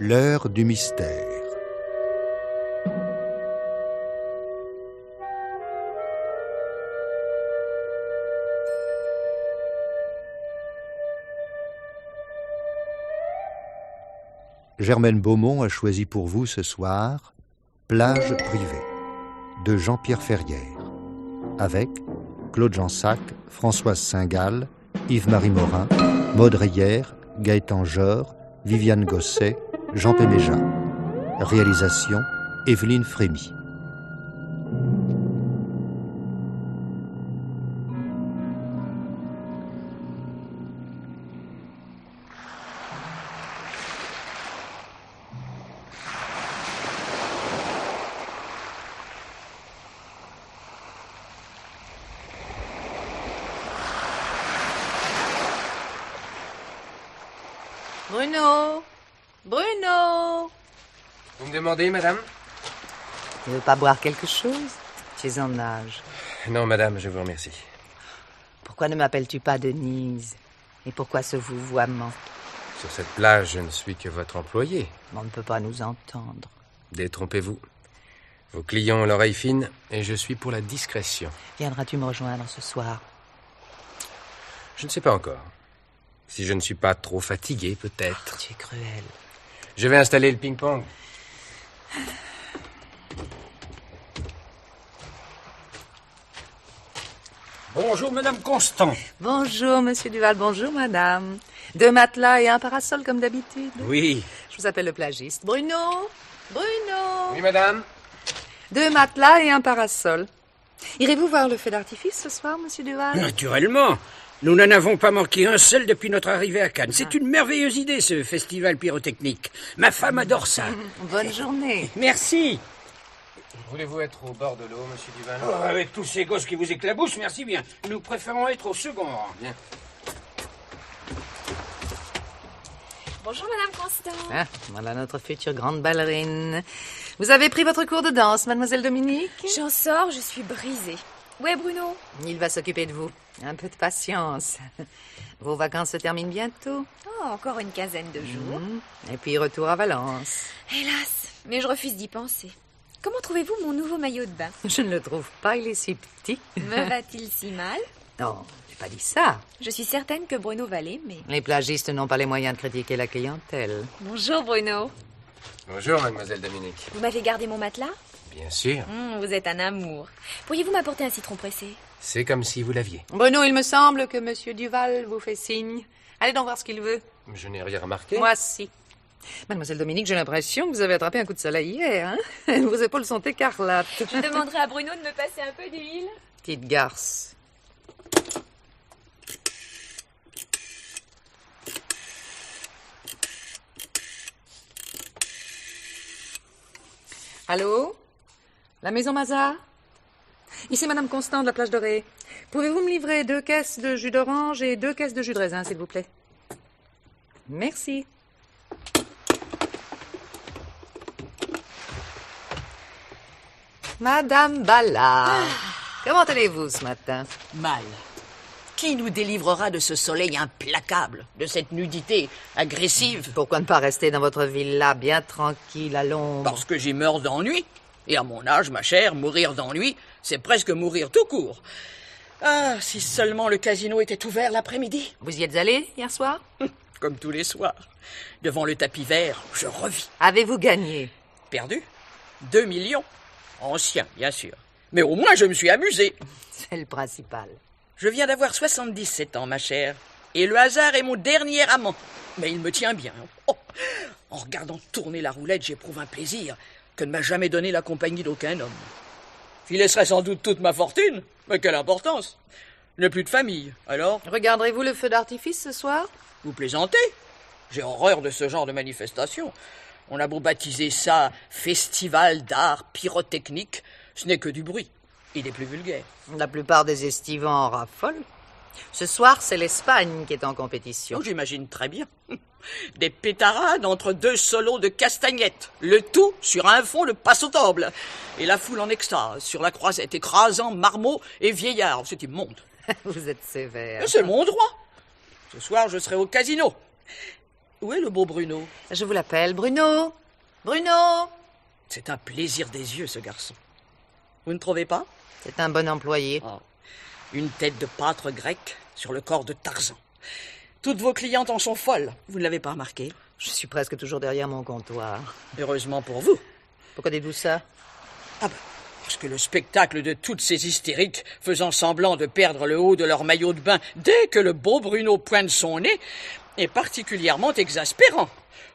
L'heure du mystère. Germaine Beaumont a choisi pour vous ce soir Plage privée de Jean-Pierre Ferrière, avec Claude Jansac, Françoise Saint-Gall, Yves-Marie Morin, Maude Reyer, Gaëtan Jor, Viviane Gosset, Jean Péméja. Réalisation Evelyne Frémy. Bruno! Bruno! Vous me demandez, madame? Tu veux pas boire quelque chose? Tu es en âge. Non, madame, je vous remercie. Pourquoi ne m'appelles-tu pas Denise? Et pourquoi ce vouvoiement? Sur cette plage, je ne suis que votre employé. On ne peut pas nous entendre. Détrompez-vous. Vos clients ont l'oreille fine et je suis pour la discrétion. Viendras-tu me rejoindre ce soir? Je ne sais pas encore. Si je ne suis pas trop fatigué, peut-être. Tu es cruel. Je vais installer le ping-pong. Bonjour, Madame Constant. Bonjour, Monsieur Duval. Bonjour, Madame. 2 matelas et un parasol, comme d'habitude. Oui. Je vous appelle le plagiste. Bruno! Bruno! Oui, madame? 2 matelas et un parasol. Irez-vous voir le feu d'artifice ce soir, Monsieur Duval? Naturellement. Nous n'en avons pas manqué un seul depuis notre arrivée à Cannes. C'est une merveilleuse idée, ce festival pyrotechnique. Ma femme adore ça. Bonne journée. Merci. Voulez-vous être au bord de l'eau, monsieur Duval? Oh, avec tous ces gosses qui vous éclaboussent, merci bien. Nous préférons être au second rang. Bien. Bonjour, Madame Constant. Ah, voilà notre future grande ballerine. Vous avez pris votre cours de danse, Mademoiselle Dominique? J'en sors, je suis brisée. Où est Bruno? Il va s'occuper de vous. Un peu de patience. Vos vacances se terminent bientôt. Oh, encore une quinzaine de jours. Et puis retour à Valence. Hélas, mais je refuse d'y penser. Comment trouvez-vous mon nouveau maillot de bain? Je ne le trouve pas, il est si petit. Me va-t-il si mal? Non, j'ai pas dit ça. Je suis certaine que Bruno va l'aimer. Les plagistes n'ont pas les moyens de critiquer la clientèle. Bonjour, Bruno. Bonjour, mademoiselle Dominique. Vous m'avez gardé mon matelas? Bien sûr. Vous êtes un amour. Pourriez-vous m'apporter un citron pressé? C'est comme si vous l'aviez. Bruno, il me semble que Monsieur Duval vous fait signe. Allez donc voir ce qu'il veut. Je n'ai rien remarqué. Moi, si. Mademoiselle Dominique, j'ai l'impression que vous avez attrapé un coup de soleil hier. Hein? Vos épaules sont écarlates. Je demanderai à Bruno de me passer un peu d'huile. Petite garce. Allô? La maison Mazar? Ici Madame Constant de la Plage Dorée. Pouvez-vous me livrer 2 caisses de jus d'orange et 2 caisses de jus de raisin, s'il vous plaît? Merci. Madame Ballard, comment allez-vous ce matin? Mal. Qui nous délivrera de ce soleil implacable, de cette nudité agressive? Pourquoi ne pas rester dans votre villa bien tranquille à l'ombre? Parce que j'y meurs d'ennui. Et à mon âge, ma chère, mourir d'ennui, c'est presque mourir tout court. Ah, si seulement le casino était ouvert l'après-midi. Vous y êtes allé hier soir? Comme tous les soirs. Devant le tapis vert, je revis. Avez-vous gagné? Perdu 2 millions. Ancien, bien sûr. Mais au moins, je me suis amusé. C'est le principal. Je viens d'avoir 77 ans, ma chère. Et le hasard est mon dernier amant. Mais il me tient bien. Oh, en regardant tourner la roulette, j'éprouve un plaisir que ne m'a jamais donné la compagnie d'aucun homme. J'y laisserai sans doute toute ma fortune. Mais quelle importance! Je n'ai plus de famille, alors? Regarderez-vous le feu d'artifice ce soir? Vous plaisantez? J'ai horreur de ce genre de manifestation. On a beau baptiser ça festival d'art pyrotechnique, ce n'est que du bruit. Et des plus vulgaires. La plupart des estivants en raffolent. Ce soir, c'est l'Espagne qui est en compétition. Oh, j'imagine très bien. Des pétarades entre 2 solos de castagnettes. Le tout sur un fond de passe-au-table. Et la foule en extase sur la croisette, écrasant marmots et vieillards. C'est immonde. Vous êtes sévère. Mais c'est mon droit. Ce soir, je serai au casino. Où est le beau Bruno? Je vous l'appelle. Bruno! Bruno! C'est un plaisir des yeux, ce garçon. Vous ne trouvez pas? C'est un bon employé. Oh, une tête de pâtre grec sur le corps de Tarzan. Toutes vos clientes en sont folles. Vous ne l'avez pas remarqué? Je suis presque toujours derrière mon comptoir. Heureusement pour vous. Pourquoi dites-vous ça? Parce que le spectacle de toutes ces hystériques faisant semblant de perdre le haut de leur maillot de bain dès que le beau Bruno pointe son nez est particulièrement exaspérant.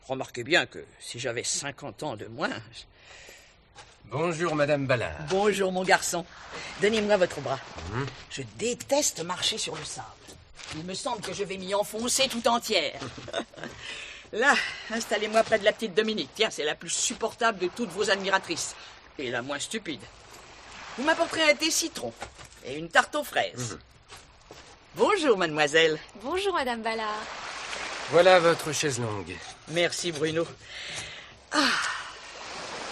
Remarquez bien que si j'avais 50 ans de moins... Bonjour, Madame Ballard. Bonjour, mon garçon. Donnez-moi votre bras. Je déteste marcher sur le sable. Il me semble que je vais m'y enfoncer tout entière. Là, installez-moi près de la petite Dominique. Tiens, c'est la plus supportable de toutes vos admiratrices. Et la moins stupide. Vous m'apporterez un thé citron et une tarte aux fraises. Bonjour, mademoiselle. Bonjour, Madame Ballard. Voilà votre chaise longue. Merci, Bruno.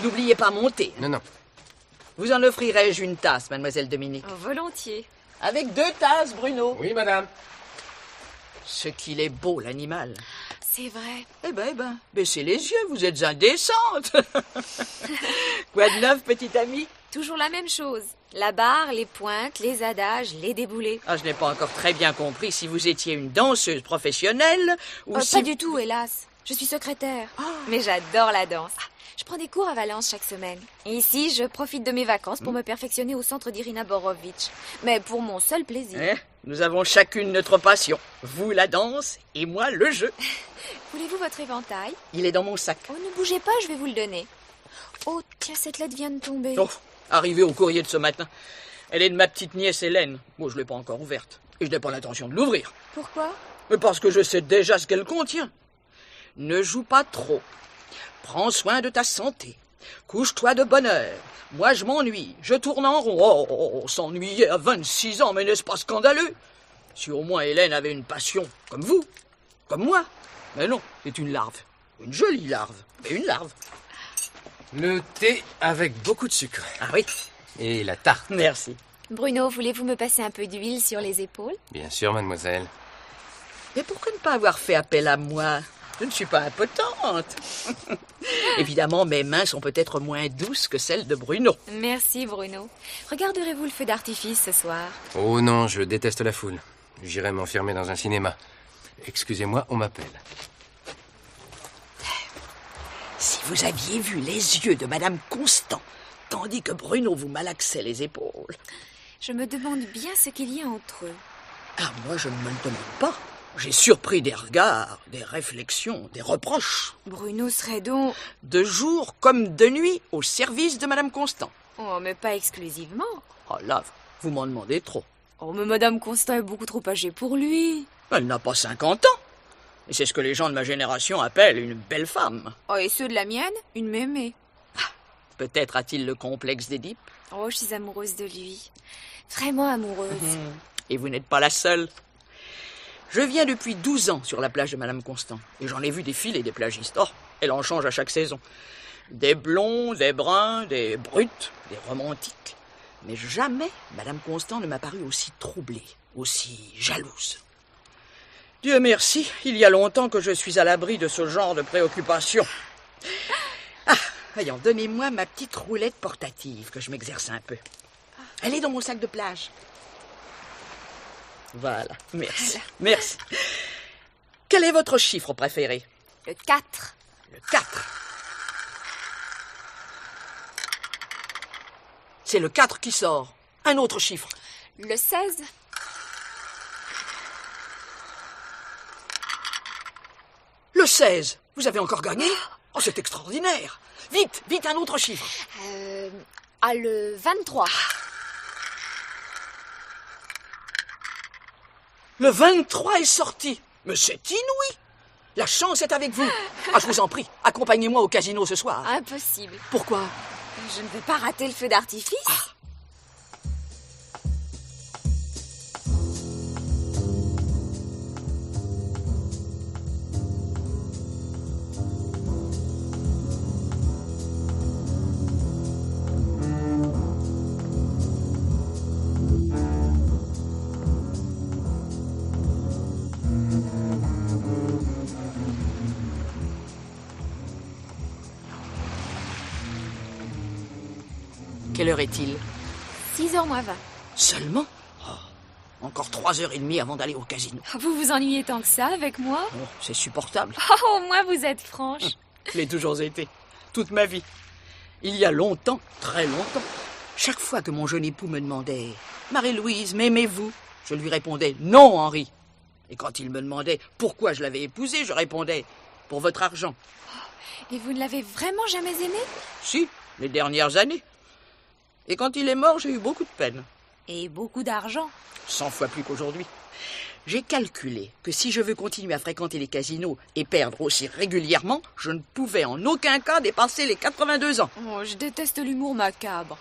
N'oubliez pas mon thé. Non. Vous en offrirai-je une tasse, mademoiselle Dominique? Oh, volontiers. Avec 2 tasses, Bruno. Oui, madame. Ce qu'il est beau, l'animal. C'est vrai. Eh ben, baissez les yeux, vous êtes indécente. Quoi de neuf, petite amie? Toujours la même chose. La barre, les pointes, les adages, les déboulés. Je n'ai pas encore très bien compris si vous étiez une danseuse professionnelle ou si... Pas du tout, hélas. Je suis secrétaire. Mais j'adore la danse. Je prends des cours à Valence chaque semaine. Et ici, je profite de mes vacances pour me perfectionner au centre d'Irina Borovic. Mais pour mon seul plaisir. Nous avons chacune notre passion. Vous, la danse, et moi, le jeu. Voulez-vous votre éventail? Il est dans mon sac. Oh, ne bougez pas, je vais vous le donner. Oh, tiens, cette lettre vient de tomber. Oh, arrivée au courrier de ce matin. Elle est de ma petite nièce Hélène. Moi, je ne l'ai pas encore ouverte. Et je n'ai pas l'intention de l'ouvrir. Pourquoi? Mais parce que je sais déjà ce qu'elle contient. Ne joue pas trop. Prends soin de ta santé. Couche-toi de bonne heure. Moi, je m'ennuie. Je tourne en rond. Oh, s'ennuyer à 26 ans, mais n'est-ce pas scandaleux? Si au moins Hélène avait une passion, comme vous, comme moi. Mais non, c'est une larve. Une jolie larve, mais une larve. Le thé avec beaucoup de sucre. Ah oui? Et la tarte. Merci. Bruno, voulez-vous me passer un peu d'huile sur les épaules? Bien sûr, mademoiselle. Mais pourquoi ne pas avoir fait appel à moi? Je ne suis pas impotente. Évidemment, mes mains sont peut-être moins douces que celles de Bruno. Merci, Bruno. Regarderez-vous le feu d'artifice ce soir? Oh non, je déteste la foule. J'irai m'enfermer dans un cinéma. Excusez-moi, on m'appelle. Si vous aviez vu les yeux de Madame Constant, tandis que Bruno vous malaxait les épaules. Je me demande bien ce qu'il y a entre eux. Moi, je ne me le demande pas. J'ai surpris des regards, des réflexions, des reproches. Bruno serait donc... De jour comme de nuit, au service de Madame Constant. Oh, mais pas exclusivement. Là, vous m'en demandez trop. Oh, mais Madame Constant est beaucoup trop âgée pour lui. Elle n'a pas 50 ans. Et c'est ce que les gens de ma génération appellent une belle femme. Oh, et ceux de la mienne, une mémé. Peut-être a-t-il le complexe d'Édipe. Oh, je suis amoureuse de lui. Vraiment amoureuse. Et vous n'êtes pas la seule. Je viens depuis 12 ans sur la plage de Madame Constant. Et j'en ai vu défiler des plagistes. Oh, elle en change à chaque saison. Des blonds, des bruns, des brutes, des romantiques. Mais jamais Madame Constant ne m'a paru aussi troublée, aussi jalouse. Dieu merci, il y a longtemps que je suis à l'abri de ce genre de préoccupation. Voyons, donnez-moi ma petite roulette portative, que je m'exerce un peu. Elle est dans mon sac de plage. Voilà, merci, merci. Quel est votre chiffre préféré? Le 4. Le 4. C'est le 4 qui sort. Un autre chiffre. Le 16. Le 16. Vous avez encore gagné? Oh, c'est extraordinaire. Vite, vite, un autre chiffre. Le 23. Le 23 est sorti. Mais c'est inouï. La chance est avec vous. Je vous en prie, accompagnez-moi au casino ce soir. Impossible. Pourquoi? Je ne veux pas rater le feu d'artifice. heure est-il? 6h moins 20. Seulement? Oh, encore 3h30 avant d'aller au casino. Vous vous ennuyez tant que ça avec moi? Oh, c'est supportable. Oh, au moins vous êtes franche. Je l'ai toujours été. Toute ma vie. Il y a longtemps, très longtemps, chaque fois que mon jeune époux me demandait « Marie-Louise, m'aimez-vous ?» je lui répondais « Non, Henri ». Et quand il me demandait pourquoi je l'avais épousé, je répondais « Pour votre argent ». Et vous ne l'avez vraiment jamais aimé? Si, les dernières années. Et quand il est mort, j'ai eu beaucoup de peine. Et beaucoup d'argent. 100 fois plus qu'aujourd'hui. J'ai calculé que si je veux continuer à fréquenter les casinos et perdre aussi régulièrement, je ne pouvais en aucun cas dépasser les 82 ans. Oh, je déteste l'humour macabre.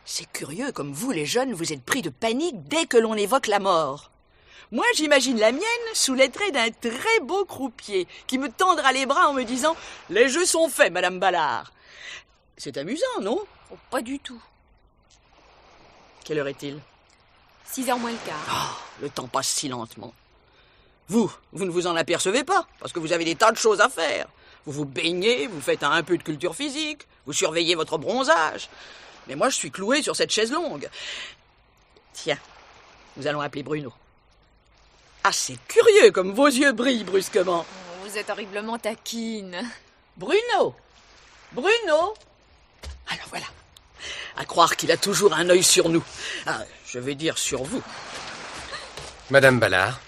C'est curieux, comme vous, les jeunes, vous êtes pris de panique dès que l'on évoque la mort. Moi, j'imagine la mienne sous les traits d'un très beau croupier qui me tendra les bras en me disant « Les jeux sont faits, Madame Ballard ». C'est amusant, non? Oh, pas du tout. Quelle heure est-il? 6h moins le quart. Le temps passe si lentement. Vous ne vous en apercevez pas, parce que vous avez des tas de choses à faire. Vous vous baignez, vous faites un peu de culture physique, vous surveillez votre bronzage. Mais moi, je suis cloué sur cette chaise longue. Tiens, nous allons appeler Bruno. Ah, c'est curieux comme vos yeux brillent brusquement. Oh, vous êtes horriblement taquine. Bruno! Bruno! Alors voilà. À croire qu'il a toujours un œil sur nous. Ah, je vais dire sur vous. Madame Ballard,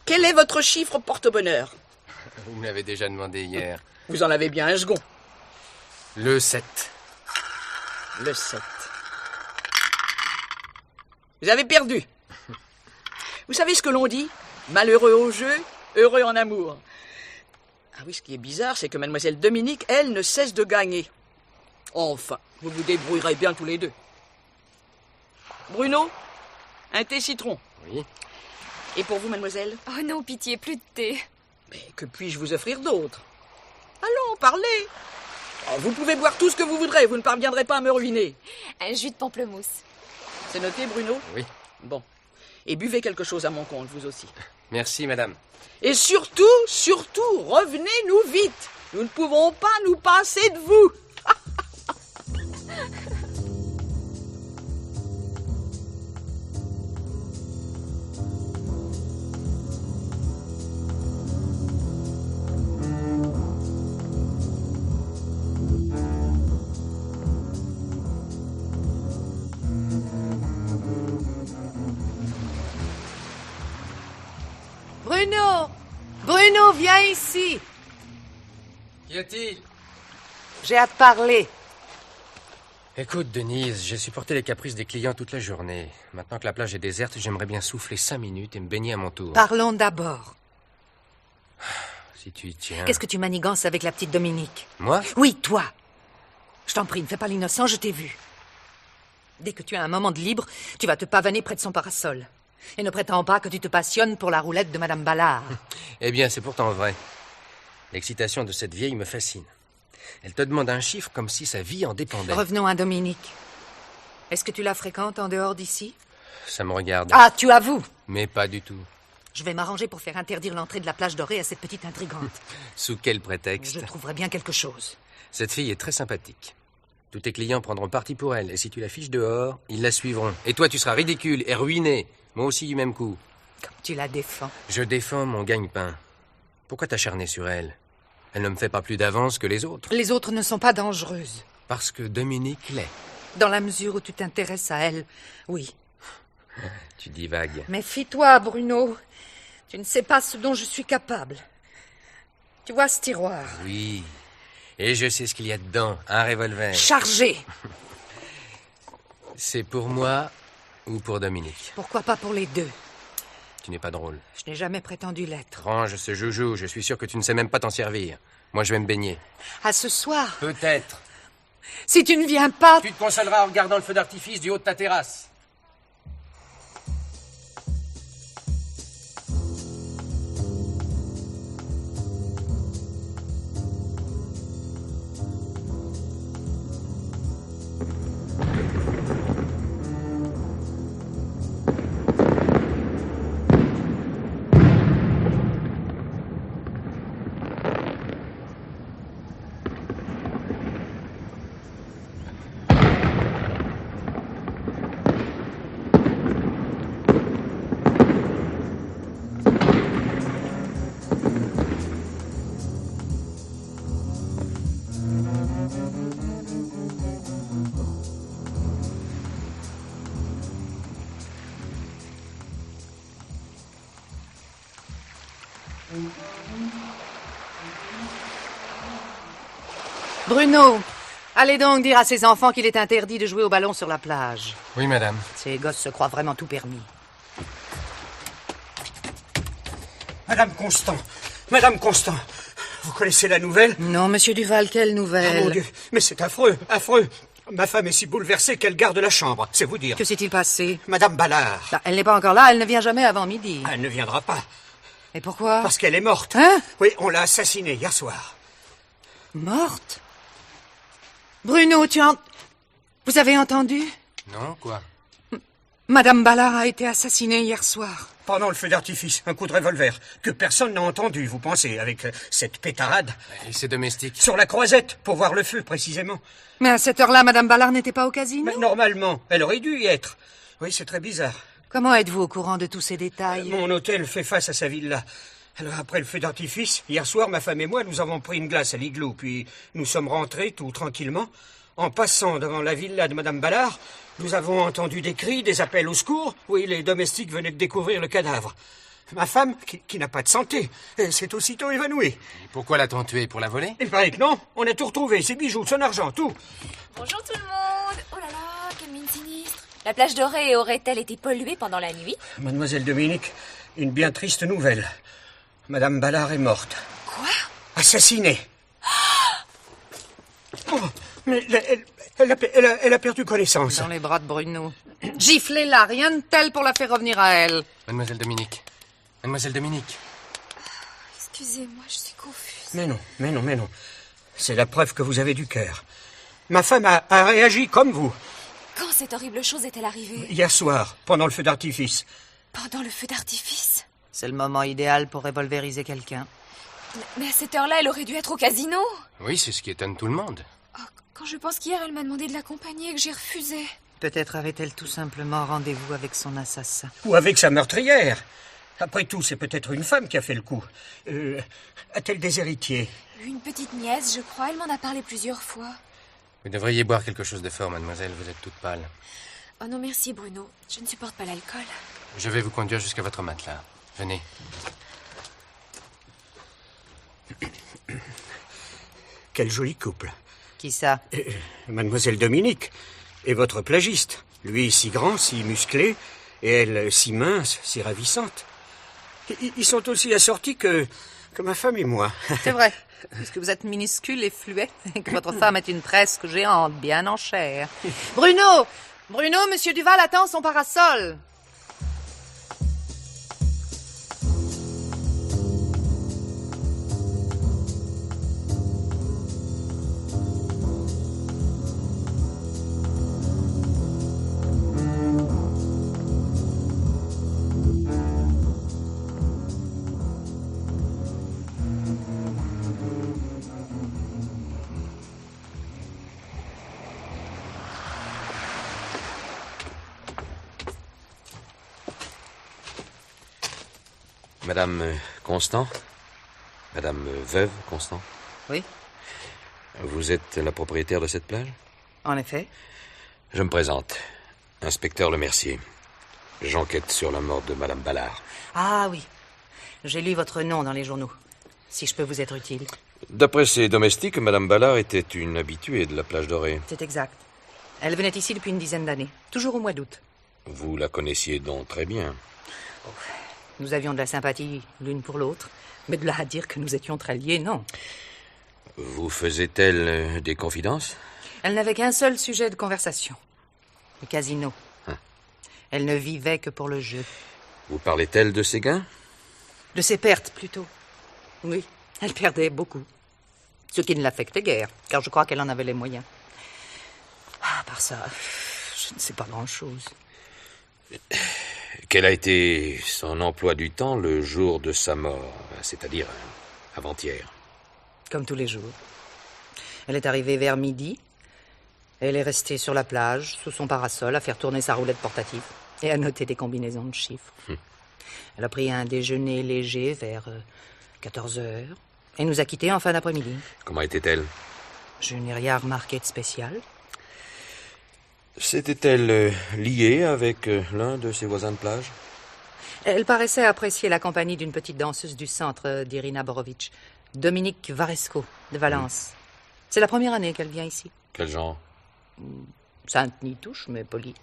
Quel est votre chiffre porte-bonheur? vous me l'avez déjà demandé hier. Vous en avez bien un second. Le 7. Le 7. Vous avez perdu. Vous savez ce que l'on dit? Malheureux au jeu, heureux en amour. Ah oui, ce qui est bizarre, c'est que mademoiselle Dominique, elle, ne cesse de gagner. Enfin, vous vous débrouillerez bien tous les deux. Bruno, un thé citron. Oui. Et pour vous, mademoiselle? Oh non, pitié, plus de thé. Mais que puis-je vous offrir d'autre? Allons, parlez. Oh, vous pouvez boire tout ce que vous voudrez, vous ne parviendrez pas à me ruiner. Un jus de pamplemousse. C'est noté, Bruno? Oui. Bon. Et buvez quelque chose à mon compte, vous aussi. Merci, madame. Et surtout, revenez-nous vite. Nous ne pouvons pas nous passer de vous. Bruno! Bruno, viens ici! Qu'y a-t-il? J'ai à te parler. Écoute, Denise, j'ai supporté les caprices des clients toute la journée. Maintenant que la plage est déserte, j'aimerais bien souffler 5 minutes et me baigner à mon tour. Parlons d'abord. Si tu y tiens. Qu'est-ce que tu manigances avec la petite Dominique? Moi? Oui, toi. Je t'en prie, ne fais pas l'innocent, je t'ai vu. Dès que tu as un moment de libre, tu vas te pavaner près de son parasol. Et ne prétends pas que tu te passionnes pour la roulette de Madame Ballard. Eh bien, c'est pourtant vrai. L'excitation de cette vieille me fascine. Elle te demande un chiffre comme si sa vie en dépendait. Revenons à Dominique. Est-ce que tu la fréquentes en dehors d'ici? Ça me regarde. Ah, tu avoues! Mais pas du tout. Je vais m'arranger pour faire interdire l'entrée de la plage dorée à cette petite intrigante. Sous quel prétexte? Je trouverai bien quelque chose. Cette fille est très sympathique. Tous tes clients prendront parti pour elle. Et si tu la fiches dehors, ils la suivront. Et toi, tu seras ridicule et ruiné. Moi aussi du même coup. Comme tu la défends. Je défends mon gagne-pain. Pourquoi t'acharner sur elle? Elle ne me fait pas plus d'avance que les autres. Les autres ne sont pas dangereuses. Parce que Dominique l'est. Dans la mesure où tu t'intéresses à elle, oui. Tu divagues. Méfie-toi, Bruno. Tu ne sais pas ce dont je suis capable. Tu vois ce tiroir? Oui. Et je sais ce qu'il y a dedans. Un revolver. Chargé. C'est pour moi ou pour Dominique? Pourquoi pas pour les deux? Tu n'es pas drôle. Je n'ai jamais prétendu l'être. Range ce joujou. Je suis sûr que tu ne sais même pas t'en servir. Moi, je vais me baigner. À ce soir. Peut-être. Si tu ne viens pas... Tu te consoleras en regardant le feu d'artifice du haut de ta terrasse. Bruno, allez donc dire à ces enfants qu'il est interdit de jouer au ballon sur la plage. Oui, madame. Ces gosses se croient vraiment tout permis. Madame Constant, Madame Constant, vous connaissez la nouvelle? Non, monsieur Duval, quelle Ah, nouvelle? mon Dieu, mais c'est affreux, affreux. Ma femme est si bouleversée qu'elle garde la chambre, c'est vous dire. Que s'est-il passé? Madame Ballard. Bah, elle n'est pas encore là, elle ne vient jamais avant midi. Elle ne viendra pas, Et pourquoi? parce qu'elle est morte. Hein? Oui, on l'a assassinée hier soir. Morte? Bruno, vous avez entendu? Non, quoi? Madame Ballard a été assassinée hier soir. Pendant le feu d'artifice, un coup de revolver, que personne n'a entendu, vous pensez, avec cette pétarade. Et ses domestiques? Sur la croisette, pour voir le feu, précisément. Mais à cette heure-là, Madame Ballard n'était pas au casino? Mais normalement, elle aurait dû y être. Oui, c'est très bizarre. Comment êtes-vous au courant de tous ces détails? Mon hôtel fait face à sa villa. Alors, après le feu d'artifice, hier soir, ma femme et moi, nous avons pris une glace à l'igloo, puis nous sommes rentrés tout tranquillement. En passant devant la villa de Madame Ballard, nous avons entendu des cris, des appels au secours. Oui, les domestiques venaient de découvrir le cadavre. Ma femme, qui n'a pas de santé, s'est aussitôt évanouie. Et pourquoi l'a-t-on tué? Pour la voler? Il paraît que non. On a tout retrouvé, ses bijoux, son argent, tout. Bonjour tout le monde. Oh là là, quelle mine sinistre. La plage dorée aurait-elle été polluée pendant la nuit? Mademoiselle Dominique, une bien triste nouvelle. Madame Ballard est morte. Quoi? Assassinée. Oh, mais elle a perdu connaissance. Dans les bras de Bruno. Giflez-la, rien de tel pour la faire revenir à elle. Mademoiselle Dominique. Mademoiselle Dominique. Excusez-moi, je suis confuse. Mais non. C'est la preuve que vous avez du cœur. Ma femme a réagi comme vous. Quand cette horrible chose est-elle arrivée? Hier soir, pendant le feu d'artifice. Pendant le feu d'artifice? C'est le moment idéal pour revolveriser quelqu'un. Mais à cette heure-là, elle aurait dû être au casino. Oui, c'est ce qui étonne tout le monde. Oh, quand je pense qu'hier, elle m'a demandé de l'accompagner et que j'ai refusé. Peut-être avait-elle tout simplement rendez-vous avec son assassin. Ou avec sa meurtrière. Après tout, c'est peut-être une femme qui a fait le coup. A-t-elle des héritiers? Une petite nièce, je crois. Elle m'en a parlé plusieurs fois. Vous devriez boire quelque chose de fort, mademoiselle. Vous êtes toute pâle. Oh non, merci, Bruno. Je ne supporte pas l'alcool. Je vais vous conduire jusqu'à votre matelas. Venez. Quel joli couple. Qui ça? Mademoiselle Dominique et votre plagiste. Lui si grand, si musclé, et elle si mince, si ravissante. Ils sont aussi assortis que ma femme et moi. C'est vrai, puisque vous êtes minuscule et fluet, et que votre femme est une presque géante, bien en chair. Bruno, monsieur Duval attend son parasol. Madame Constant? Madame Veuve Constant? Oui, Vous êtes la propriétaire de cette plage? en effet. Je me présente. Inspecteur Lemercier. J'enquête sur la mort de Madame Ballard. Ah oui, j'ai lu votre nom dans les journaux. Si je peux vous être utile. D'après ses domestiques, Madame Ballard était une habituée de la plage dorée. C'est exact. Elle venait ici depuis une dizaine d'années, toujours au mois d'août. Vous la connaissiez donc très bien. Nous avions de la sympathie l'une pour l'autre, mais de là à dire que nous étions très liés, non. Vous faisait-elle des confidences? Elle n'avait qu'un seul sujet de conversation, le casino. Elle ne vivait que pour le jeu. Vous parlait-elle de ses gains? De ses pertes, plutôt. Oui, elle perdait beaucoup. Ce qui ne l'affectait guère, car je crois qu'elle en avait les moyens. À part ça, je ne sais pas grand-chose. Quel a été son emploi du temps le jour de sa mort, c'est-à-dire avant-hier? Comme tous les jours. Elle est arrivée vers midi. Elle est restée sur la plage, sous son parasol, à faire tourner sa roulette portative et à noter des combinaisons de chiffres. Elle a pris un déjeuner léger vers 14 heures et nous a quittés en fin d'après-midi. Comment était-elle? Je n'ai rien remarqué de spécial. S'était-elle liée avec l'un de ses voisins de plage? Elle paraissait apprécier la compagnie d'une petite danseuse du centre d'Irina Borovitch, Dominique Varesco, de Valence. C'est la première année qu'elle vient ici. Quel genre? Sainte ni touche, mais polie.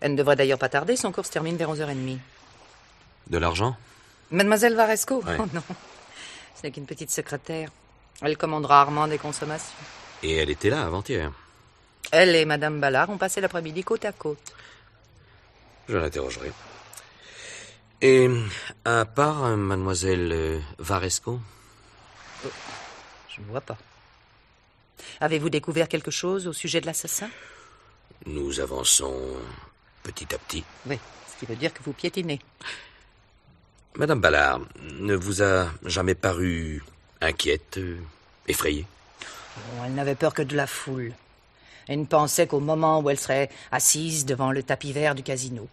Elle ne devrait d'ailleurs pas tarder, son cours se termine vers 11h30. De l'argent? Mademoiselle Varesco? Ouais. Oh non, ce n'est qu'une petite secrétaire. Elle commande rarement des consommations. Et elle était là avant-hier. Elle et Madame Ballard ont passé l'après-midi côte à côte. Je l'interrogerai. Et à part mademoiselle Varesco? Je ne vois pas. Avez-vous découvert quelque chose au sujet de l'assassin? Nous avançons petit à petit. Oui, ce qui veut dire que vous piétinez. Madame Ballard ne vous a jamais paru inquiète, effrayée? Bon, elle n'avait peur que de la foule. Elle ne pensait qu'au moment où elle serait assise devant le tapis vert du casino.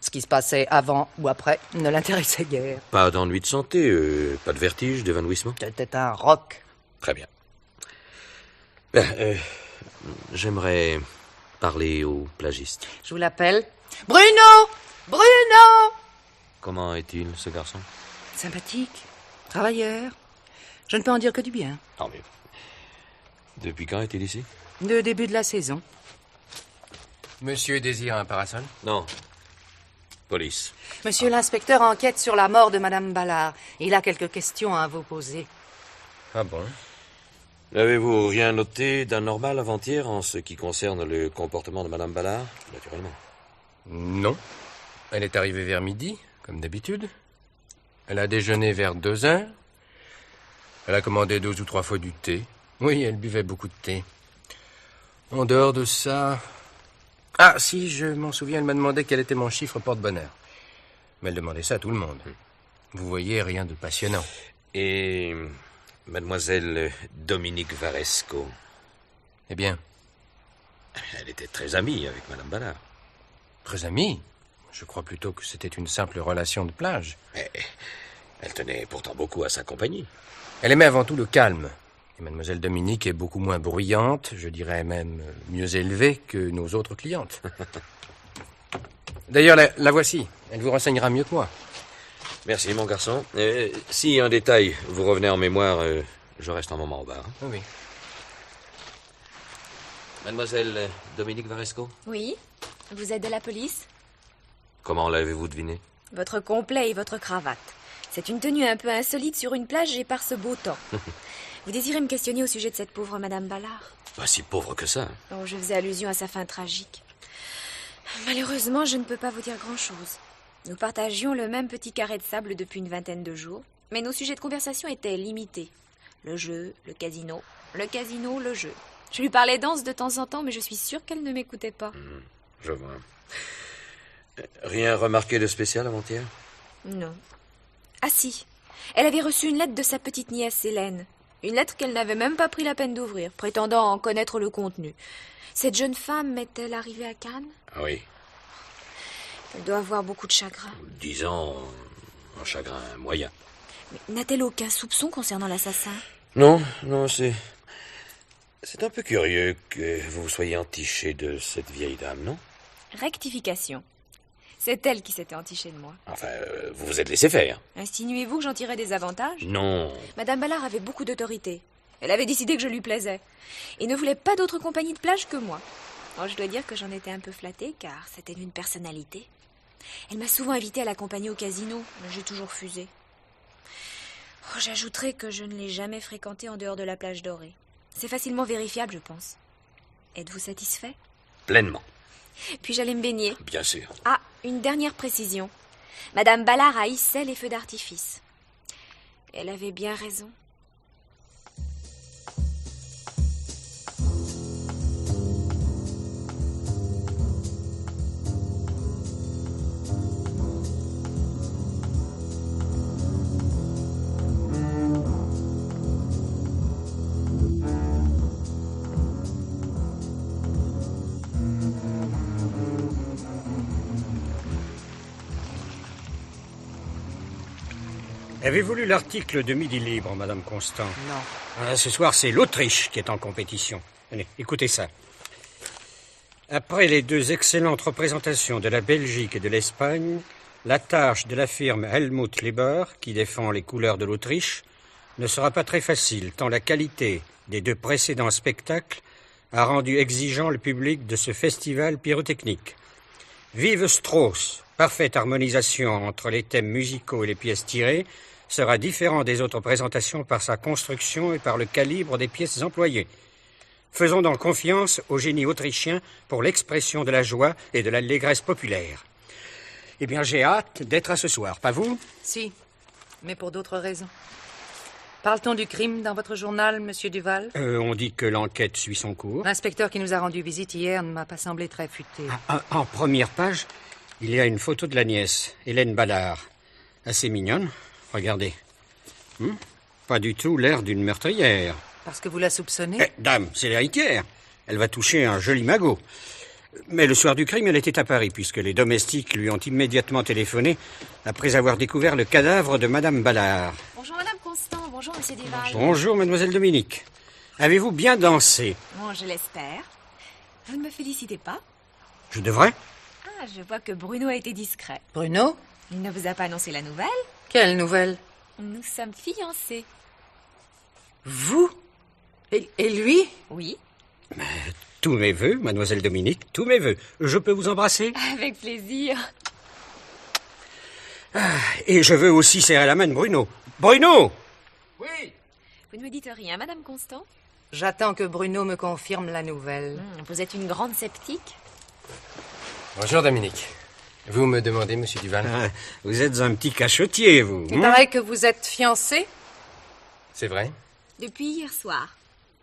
Ce qui se passait avant ou après ne l'intéressait guère. Pas d'ennui de santé, pas de vertige, d'évanouissement? C'était un roc. Très bien. Ben, j'aimerais parler au plagiste. Je vous l'appelle. Bruno! Bruno! Comment est-il, ce garçon? Sympathique, travailleur. Je ne peux en dire que du bien. Tant mieux. Depuis quand est-il ici? Le début de la saison. Monsieur désire un parasol? Non. Police. Monsieur l'inspecteur enquête sur la mort de Madame Ballard. Il a quelques questions à vous poser. Ah bon? N'avez-vous rien noté d'anormal avant-hier en ce qui concerne le comportement de Madame Ballard? Naturellement. Non. Elle est arrivée vers midi, comme d'habitude. Elle a déjeuné vers 2h. Elle a commandé 2 ou 3 fois du thé. Oui, elle buvait beaucoup de thé. En dehors de ça... Ah, si, je m'en souviens, elle m'a demandé quel était mon chiffre porte-bonheur. Mais elle demandait ça à tout le monde. Vous voyez, rien de passionnant. Et mademoiselle Dominique Varesco? Eh bien, Elle était très amie avec Madame Ballard. très amie. Je crois plutôt que c'était une simple relation de plage. Mais elle tenait pourtant beaucoup à sa compagnie. Elle aimait avant tout le calme. Et mademoiselle Dominique est beaucoup moins bruyante, je dirais même mieux élevée que nos autres clientes. D'ailleurs, la voici. Elle vous renseignera mieux que moi. Merci, mon garçon. Si un détail vous revenait en mémoire, je reste un moment au bar. Oui. Mademoiselle Dominique Varesco? Oui? Vous êtes de la police? Comment l'avez-vous deviné? Votre complet et votre cravate. C'est une tenue un peu insolite sur une plage et par ce beau temps. Vous désirez me questionner au sujet de cette pauvre Madame Ballard? Pas si pauvre que ça. Oh, je faisais allusion à sa fin tragique. Malheureusement, je ne peux pas vous dire grand-chose. Nous partagions le même petit carré de sable depuis une vingtaine de jours, mais nos sujets de conversation étaient limités. Le jeu, le casino, le jeu. Je lui parlais danse de temps en temps, mais je suis sûre qu'elle ne m'écoutait pas. Je vois. Rien remarqué de spécial avant-hier? Non. Ah si, elle avait reçu une lettre de sa petite nièce Hélène. Une lettre qu'elle n'avait même pas pris la peine d'ouvrir, prétendant en connaître le contenu. Cette jeune femme est-elle arrivée à Cannes? Ah oui. Elle doit avoir beaucoup de chagrin. Disons, un chagrin moyen. Mais n'a-t-elle aucun soupçon concernant l'assassin? Non, c'est un peu curieux que vous soyez entiché de cette vieille dame, non? Rectification. C'est elle qui s'était entichée de moi. Enfin, vous vous êtes laissé faire. Insinuez-vous que j'en tirais des avantages? Non. Madame Ballard avait beaucoup d'autorité. Elle avait décidé que je lui plaisais. Et ne voulait pas d'autre compagnie de plage que moi. Oh, je dois dire que j'en étais un peu flattée, car c'était d'une personnalité. Elle m'a souvent invitée à l'accompagner au casino, mais j'ai toujours refusé. Oh, j'ajouterai que je ne l'ai jamais fréquentée en dehors de la plage dorée. C'est facilement vérifiable, je pense. Êtes-vous satisfait? Pleinement. Puis j'allais me baigner. Bien sûr. Ah, une dernière précision. Madame Ballard haïssait les feux d'artifice. Elle avait bien raison. Avez-vous lu l'article de Midi Libre, Madame Constant? Non. Ce soir, c'est l'Autriche qui est en compétition. Allez, écoutez ça. Après les 2 excellentes représentations de la Belgique et de l'Espagne, la tâche de la firme Helmut Leber, qui défend les couleurs de l'Autriche, ne sera pas très facile, tant la qualité des 2 précédents spectacles a rendu exigeant le public de ce festival pyrotechnique. Vive Strauss, parfaite harmonisation entre les thèmes musicaux et les pièces tirées, sera différent des autres présentations par sa construction et par le calibre des pièces employées. Faisons donc confiance au génie autrichien pour l'expression de la joie et de l'allégresse populaire. Eh bien, j'ai hâte d'être à ce soir, pas vous? Si, mais pour d'autres raisons. Parle-t-on du crime dans votre journal, monsieur Duval? On dit que l'enquête suit son cours. L'inspecteur qui nous a rendu visite hier ne m'a pas semblé très futé. En première page, il y a une photo de la nièce, Hélène Ballard. Assez mignonne. Regardez. Pas du tout l'air d'une meurtrière. Parce que vous la soupçonnez? Dame, c'est l'héritière. Elle va toucher un joli magot. Mais le soir du crime, elle était à Paris, puisque les domestiques lui ont immédiatement téléphoné après avoir découvert le cadavre de Madame Ballard. Bonjour, Madame Constant. Bonjour, Monsieur Duval. Bonjour, Mademoiselle Dominique. Avez-vous bien dansé? Bon, je l'espère. Vous ne me félicitez pas? Je devrais? Ah, je vois que Bruno a été discret. Bruno? Il ne vous a pas annoncé la nouvelle? Quelle nouvelle? Nous sommes fiancés. Vous? Et lui? Oui, Tous mes vœux, Mademoiselle Dominique, tous mes vœux. Je peux vous embrasser? avec plaisir. Et je veux aussi serrer la main de Bruno. Bruno! Oui. Vous ne me dites rien, Madame Constant? J'attends que Bruno me confirme la nouvelle. Vous êtes une grande sceptique? Bonjour, Dominique. Vous me demandez, monsieur Duval? Vous êtes un petit cachotier, vous. Il paraît que vous êtes fiancé? C'est vrai? Depuis hier soir.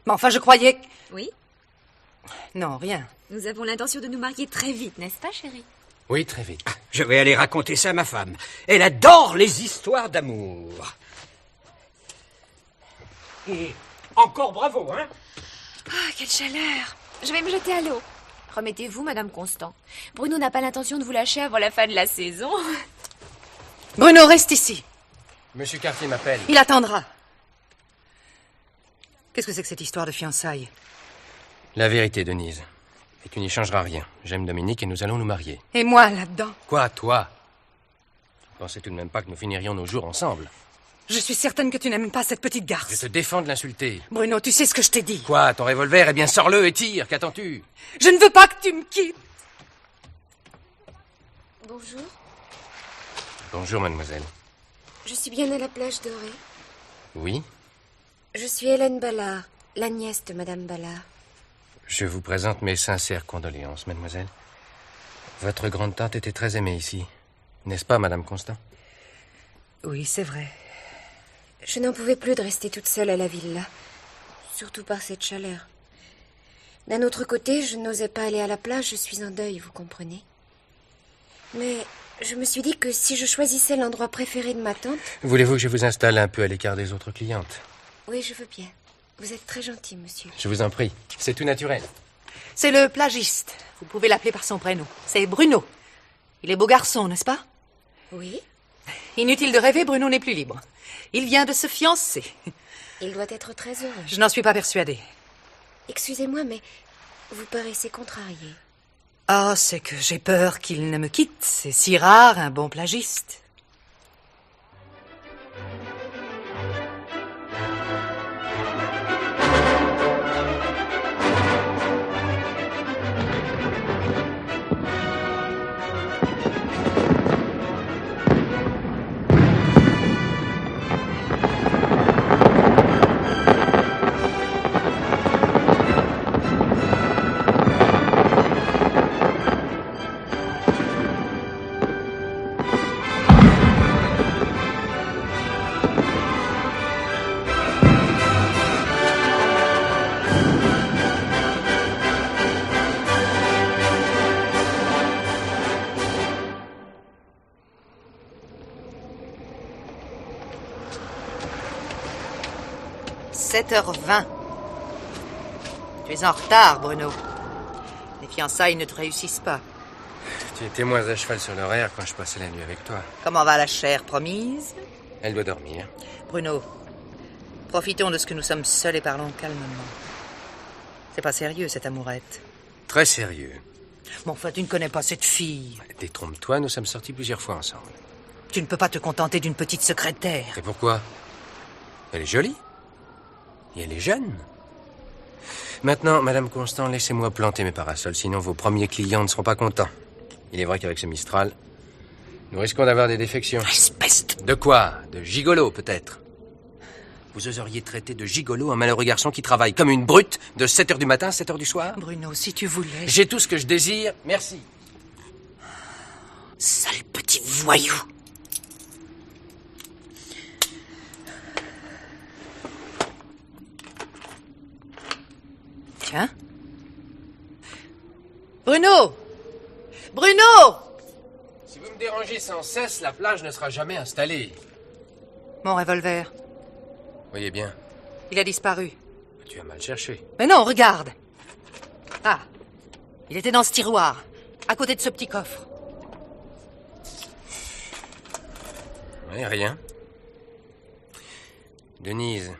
Mais enfin, je croyais que... Oui, Non, rien. nous avons l'intention de nous marier très vite, n'est-ce pas, chérie? Oui, très vite. Je vais aller raconter ça à ma femme. Elle adore les histoires d'amour. Et encore bravo, hein? Ah, quelle chaleur! Je vais me jeter à l'eau. Remettez-vous, Madame Constant. Bruno n'a pas l'intention de vous lâcher avant la fin de la saison. Bruno, reste ici. Monsieur Cartier m'appelle. Il attendra. Qu'est-ce que c'est que cette histoire de fiançailles? La vérité, Denise. Et tu n'y changeras rien. J'aime Dominique et nous allons nous marier. Et moi, là-dedans? Quoi, toi? Tu ne pensais tout de même pas que nous finirions nos jours ensemble? Je suis certaine que tu n'aimes pas cette petite Je garce. te défends de l'insulter. Bruno, tu sais ce que je t'ai dit. Quoi, ton revolver? Eh bien, sors-le et tire. Qu'attends-tu? Je ne veux pas que tu me quittes. Bonjour, Bonjour, mademoiselle. je suis bien à la plage dorée. Oui? Je suis Hélène Ballard, la nièce de Madame Ballard. Je vous présente mes sincères condoléances, mademoiselle. Votre grande-tante était très aimée ici. N'est-ce pas, madame Constant? Oui, c'est vrai. Je n'en pouvais plus de rester toute seule à la villa, surtout par cette chaleur. D'un autre côté, je n'osais pas aller à la plage, je suis en deuil, vous comprenez. Mais je me suis dit que si je choisissais l'endroit préféré de ma tante... Voulez-vous que je vous installe un peu à l'écart des autres clientes? Oui, je veux bien. Vous êtes très gentil, monsieur. Je vous en prie. C'est tout naturel. C'est le plagiste. Vous pouvez l'appeler par son prénom. C'est Bruno. Il est beau garçon, n'est-ce pas? Oui, Inutile de rêver, Bruno n'est plus libre. Il vient de se fiancer. il doit être très heureux. Je n'en suis pas persuadée. Excusez-moi, mais vous paraissez contrarié. Ah, c'est que j'ai peur qu'il ne me quitte. C'est si rare, un bon plagiste. « 7h20. Tu es en retard, Bruno. Les fiançailles ne te réussissent pas. Tu étais moins à cheval sur l'horaire quand je passais la nuit avec toi. Comment va la chère promise? Elle doit dormir. Bruno, profitons de ce que nous sommes seuls et parlons calmement. C'est pas sérieux, cette amourette. Très sérieux. Mais enfin, tu ne connais pas cette fille. Détrompe-toi, nous sommes sortis plusieurs fois ensemble. Tu ne peux pas te contenter d'une petite secrétaire. Et pourquoi? Elle est jolie. Et elle est jeune. Maintenant, Madame Constant, laissez-moi planter mes parasols, sinon vos premiers clients ne seront pas contents. Il est vrai qu'avec ce Mistral, nous risquons d'avoir des défections. Espèce De quoi? De gigolo, peut-être. Vous oseriez traiter de gigolo un malheureux garçon qui travaille comme une brute de 7h du matin à 7h du soir? Bruno, si tu voulais... J'ai tout ce que je désire, merci. Sale petit voyou. Tiens. Bruno! Bruno! Si vous me dérangez sans cesse, la plage ne sera jamais installée. Mon revolver. Voyez bien, Il a disparu. tu as mal cherché. Mais non, regarde. Ah. Il était dans ce tiroir, à côté de ce petit coffre. Oui, rien. Denise,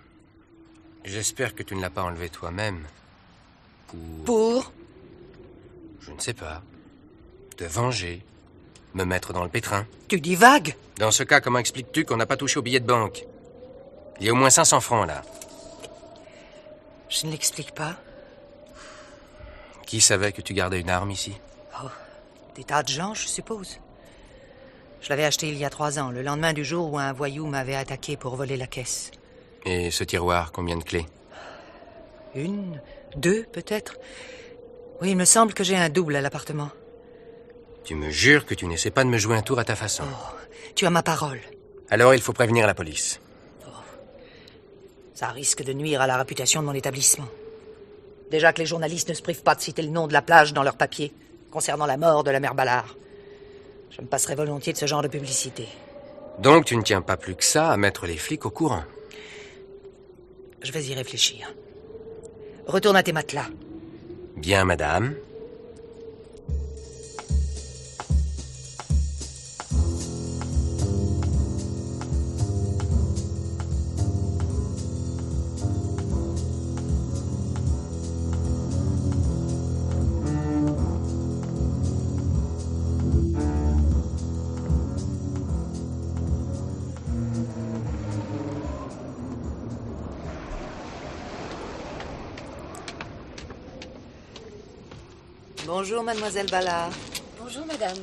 j'espère que tu ne l'as pas enlevé toi-même. Pour? Je ne sais pas. Te venger. Me mettre dans le pétrin. Tu divagues? Dans ce cas, comment expliques-tu qu'on n'a pas touché au billet de banque? Il y a au moins 500 francs, là. Je ne l'explique pas. Qui savait que tu gardais une arme ici? Oh, des tas de gens, je suppose. Je l'avais acheté il y a 3 ans, le lendemain du jour où un voyou m'avait attaqué pour voler la caisse. Et ce tiroir, combien de clés? 1, 2, peut-être. Oui, il me semble que j'ai un double à l'appartement. Tu me jures que tu n'essaies pas de me jouer un tour à ta façon. Oh, tu as ma parole. Alors il faut prévenir la police. Ça risque de nuire à la réputation de mon établissement. Déjà que les journalistes ne se privent pas de citer le nom de la plage dans leurs papiers, concernant la mort de la mère Ballard. Je me passerais volontiers de ce genre de publicité. Donc tu ne tiens pas plus que ça à mettre les flics au courant? Je vais y réfléchir. Retourne à tes matelas. Bien, madame. Bonjour, mademoiselle Ballard. Bonjour, madame.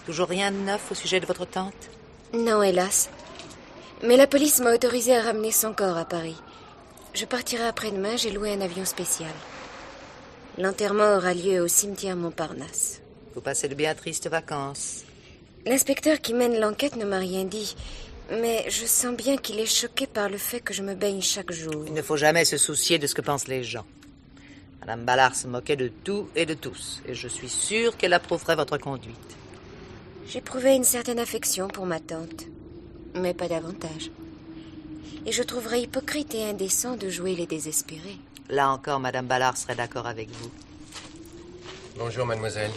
Toujours rien de neuf au sujet de votre tante? Non, hélas. Mais la police m'a autorisé à ramener son corps à Paris. Je partirai après-demain, j'ai loué un avion spécial. L'enterrement aura lieu au cimetière Montparnasse. Vous passez de bien tristes vacances. L'inspecteur qui mène l'enquête ne m'a rien dit, mais je sens bien qu'il est choqué par le fait que je me baigne chaque jour. Il ne faut jamais se soucier de ce que pensent les gens. Madame Ballard se moquait de tout et de tous, et je suis sûre qu'elle approuverait votre conduite. J'éprouvais une certaine affection pour ma tante, mais pas davantage. Et je trouverais hypocrite et indécent de jouer les désespérés. Là encore, Madame Ballard serait d'accord avec vous. Bonjour, mademoiselle.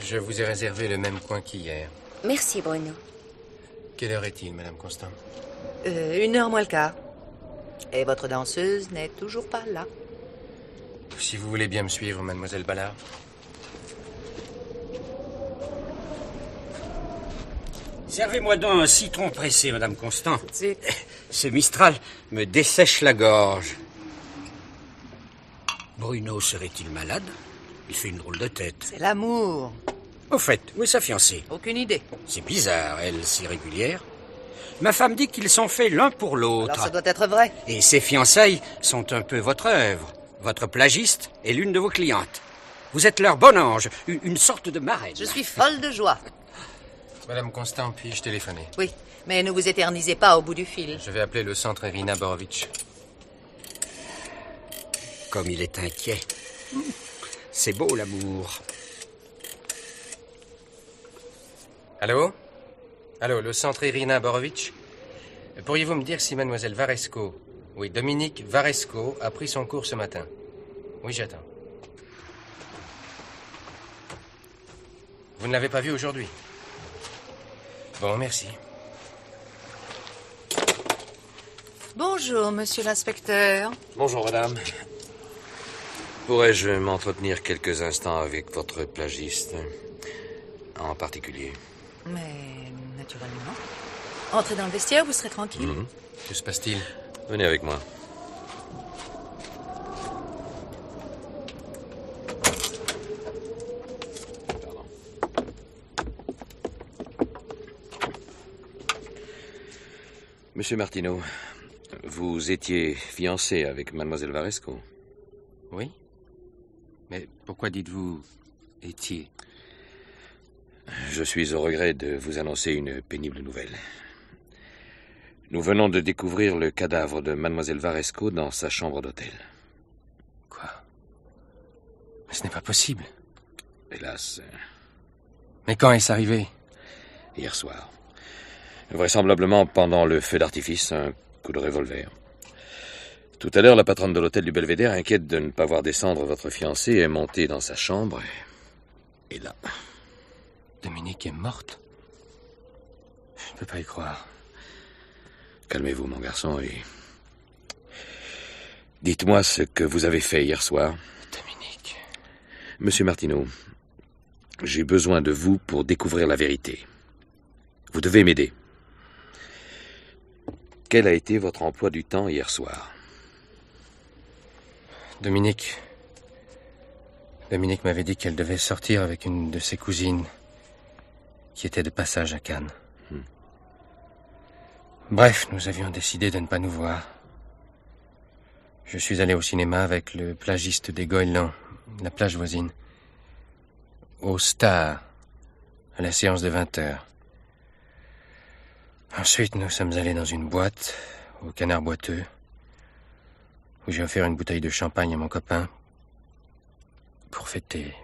Je vous ai réservé le même coin qu'hier. Merci, Bruno. Quelle heure est-il, madame Constant? 1h moins le quart. Et votre danseuse n'est toujours pas là. Si vous voulez bien me suivre, mademoiselle Ballard. Servez-moi donc un citron pressé, madame Constant. C'est... Ce Mistral me dessèche la gorge. Bruno serait-il malade? Il fait une drôle de tête. C'est l'amour. Au fait, où est sa fiancée? Aucune idée. C'est bizarre, elle, si régulière. Ma femme dit qu'ils sont faits l'un pour l'autre. Alors ça doit être vrai. Et ces fiançailles sont un peu votre œuvre. Votre plagiste est l'une de vos clientes. Vous êtes leur bon ange, une sorte de marraine. Je suis folle de joie. Madame Constant, puis-je téléphoner? Oui, mais ne vous éternisez pas au bout du fil. Je vais appeler le centre Irina Borovitch. Comme il est inquiet. C'est beau, l'amour. Allô? Allô, le centre Irina Borovitch? Pourriez-vous me dire si mademoiselle Varesco, oui, Dominique Varesco, a pris son cours ce matin? Oui, j'attends. Vous ne l'avez pas vue aujourd'hui? Bon, merci. Bonjour, monsieur l'inspecteur. Bonjour, madame. Pourrais-je m'entretenir quelques instants avec votre plagiste en particulier? Mais naturellement. Entrez dans le vestiaire, vous serez tranquille. Que se passe-t-il? Venez avec moi. Pardon. Monsieur Martineau, vous étiez fiancé avec mademoiselle Varesco? Oui? Mais pourquoi dites-vous « étiez » ? Je suis au regret de vous annoncer une pénible nouvelle. Nous venons de découvrir le cadavre de mademoiselle Varesco dans sa chambre d'hôtel. Quoi? Mais ce n'est pas possible. Hélas, Mais quand est-ce arrivé? hier soir. Vraisemblablement pendant le feu d'artifice, un coup de revolver. Tout à l'heure, la patronne de l'hôtel du Belvédère, inquiète de ne pas voir descendre votre fiancée, est montée dans sa chambre. Et là... Dominique est morte? Je ne peux pas y croire. Calmez-vous, mon garçon, et... dites-moi ce que vous avez fait hier soir. Dominique... Monsieur Martineau, j'ai besoin de vous pour découvrir la vérité. Vous devez m'aider. Quel a été votre emploi du temps hier soir? Dominique m'avait dit qu'elle devait sortir avec une de ses cousines qui était de passage à Cannes. Bref, nous avions décidé de ne pas nous voir. Je suis allé au cinéma avec le plagiste des Goélands, la plage voisine. Au Star, à la séance de 20h. Ensuite, nous sommes allés dans une boîte, au Canard Boiteux, où j'ai offert une bouteille de champagne à mon copain pour fêter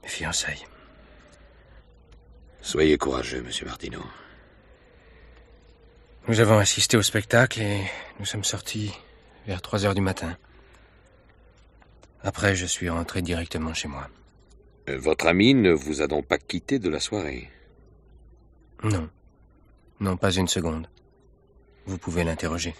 mes fiançailles. Soyez courageux, monsieur Martineau. Nous avons assisté au spectacle et nous sommes sortis vers 3h du matin. Après, je suis rentré directement chez moi. Votre ami ne vous a donc pas quitté de la soirée? Non. Non, pas une seconde. Vous pouvez l'interroger.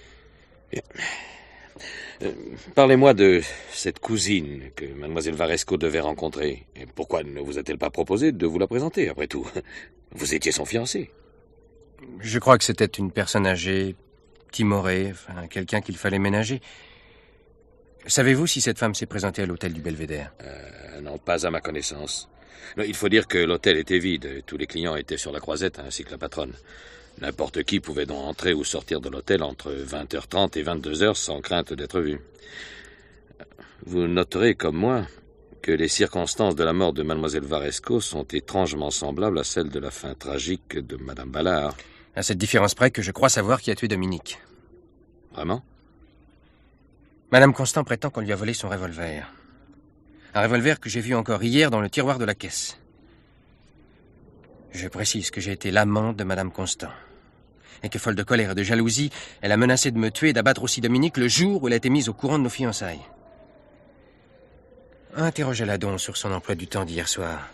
Parlez-moi de cette cousine que mademoiselle Varesco devait rencontrer. Et pourquoi ne vous a-t-elle pas proposé de vous la présenter, après tout? Vous étiez son fiancé. Je crois que c'était une personne âgée, timorée, enfin, quelqu'un qu'il fallait ménager. Savez-vous si cette femme s'est présentée à l'hôtel du Belvédère? Non, pas à ma connaissance. Non, il faut dire que l'hôtel était vide. Tous les clients étaient sur la croisette, ainsi que la patronne. N'importe qui pouvait donc entrer ou sortir de l'hôtel entre 20h30 et 22h sans crainte d'être vu. Vous noterez, comme moi, que les circonstances de la mort de mademoiselle Varesco sont étrangement semblables à celles de la fin tragique de madame Ballard. À cette différence près que je crois savoir qui a tué Dominique. Vraiment? Madame Constant prétend qu'on lui a volé son revolver. Un revolver que j'ai vu encore hier dans le tiroir de la caisse. Je précise que j'ai été l'amant de madame Constant. Et que, folle de colère et de jalousie, elle a menacé de me tuer et d'abattre aussi Dominique le jour où elle a été mise au courant de nos fiançailles. Interrogez-la donc sur son emploi du temps d'hier soir.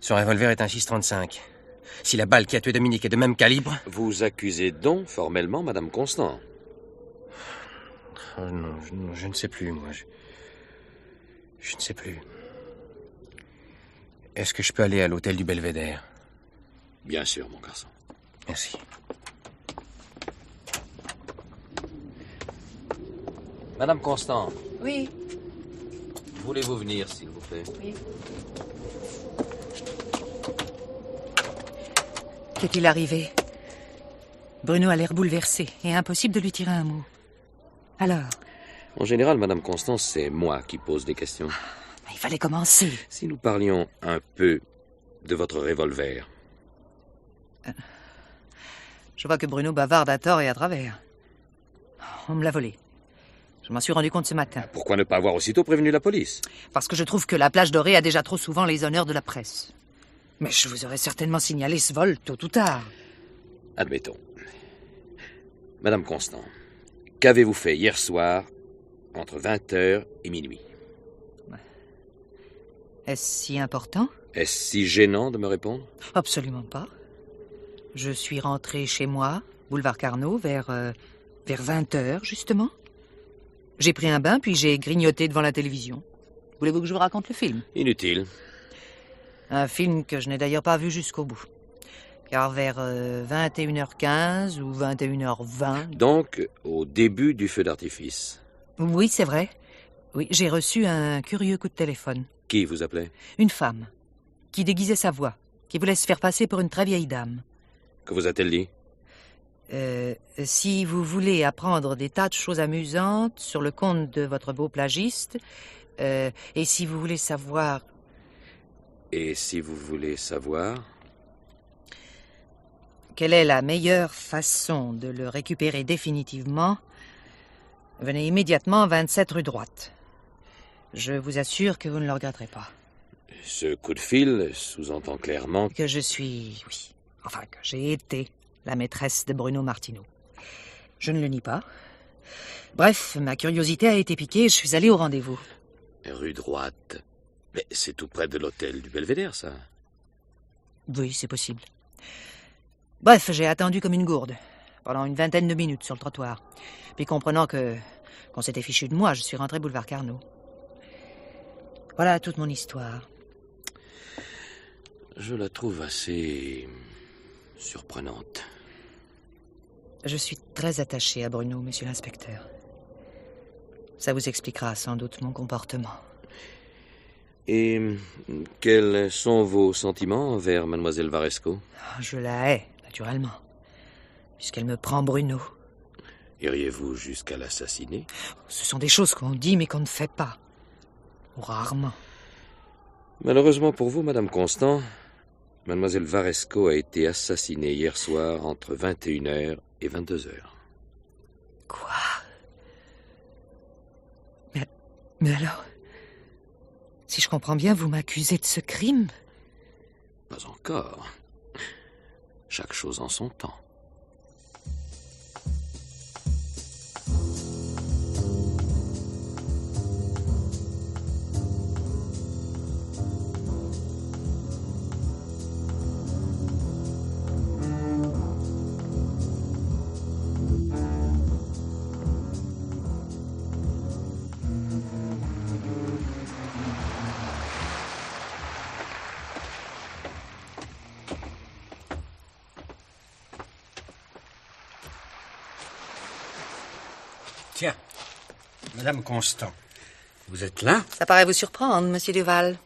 Son revolver est un 6,35. Si la balle qui a tué Dominique est de même calibre... Vous accusez donc formellement madame Constant? Oh non, je ne sais plus, moi. Je ne sais plus. Est-ce que je peux aller à l'hôtel du Belvédère? Bien sûr, mon garçon. Merci. Madame Constant, Oui. voulez-vous venir, s'il vous plaît? Oui. Qu'est-il arrivé? Bruno a l'air bouleversé et impossible de lui tirer un mot. Alors? En général, madame Constant, c'est moi qui pose des questions. Il fallait commencer. Si nous parlions un peu de votre revolver. Je vois que Bruno bavarde à tort et à travers. On me l'a volé. Je m'en suis rendu compte ce matin. Pourquoi ne pas avoir aussitôt prévenu la police? Parce que je trouve que la plage dorée a déjà trop souvent les honneurs de la presse. Mais je vous aurais certainement signalé ce vol tôt ou tard. Admettons. Madame Constant, qu'avez-vous fait hier soir entre 20h et minuit? Est-ce si important? Est-ce si gênant de me répondre? Absolument pas. Je suis rentré chez moi, boulevard Carnot, vers 20h, justement. J'ai pris un bain, puis j'ai grignoté devant la télévision. Voulez-vous que je vous raconte le film? Inutile. Un film que je n'ai d'ailleurs pas vu jusqu'au bout. Car vers 21h15 ou 21h20... Donc, au début du feu d'artifice. Oui, c'est vrai. Oui, j'ai reçu un curieux coup de téléphone. Qui vous appelait? Une femme, qui déguisait sa voix, qui voulait se faire passer pour une très vieille dame. Que vous a-t-elle dit? Si vous voulez apprendre des tas de choses amusantes sur le compte de votre beau plagiste, et si vous voulez savoir... Et si vous voulez savoir... Quelle est la meilleure façon de le récupérer définitivement? Venez immédiatement 27 rue Droite. Je vous assure que vous ne le regretterez pas. Ce coup de fil sous-entend clairement... Que je suis... Oui. Enfin, que j'ai été la maîtresse de Bruno Martineau. Je ne le nie pas. Bref, ma curiosité a été piquée et je suis allée au rendez-vous. Rue Droite. Mais c'est tout près de l'hôtel du Belvédère, ça. Oui, c'est possible. Bref, j'ai attendu comme une gourde, pendant une vingtaine de minutes sur le trottoir. Puis comprenant qu'on s'était fichu de moi, je suis rentré boulevard Carnot. Voilà toute mon histoire. Je la trouve assez... surprenante. Je suis très attachée à Bruno, monsieur l'inspecteur. Ça vous expliquera sans doute mon comportement. Et quels sont vos sentiments envers mademoiselle Varesco? Je la hais, naturellement, puisqu'elle me prend Bruno. Iriez-vous jusqu'à l'assassiner? Ce sont des choses qu'on dit mais qu'on ne fait pas. Ou rarement. Malheureusement pour vous, madame Constant, mademoiselle Varesco a été assassinée hier soir entre 21h et 22h. Quoi? Mais alors... Si je comprends bien, vous m'accusez de ce crime? Pas encore. Chaque chose en son temps. Tiens, Madame Constant, vous êtes là? Ça paraît vous surprendre, monsieur Duval.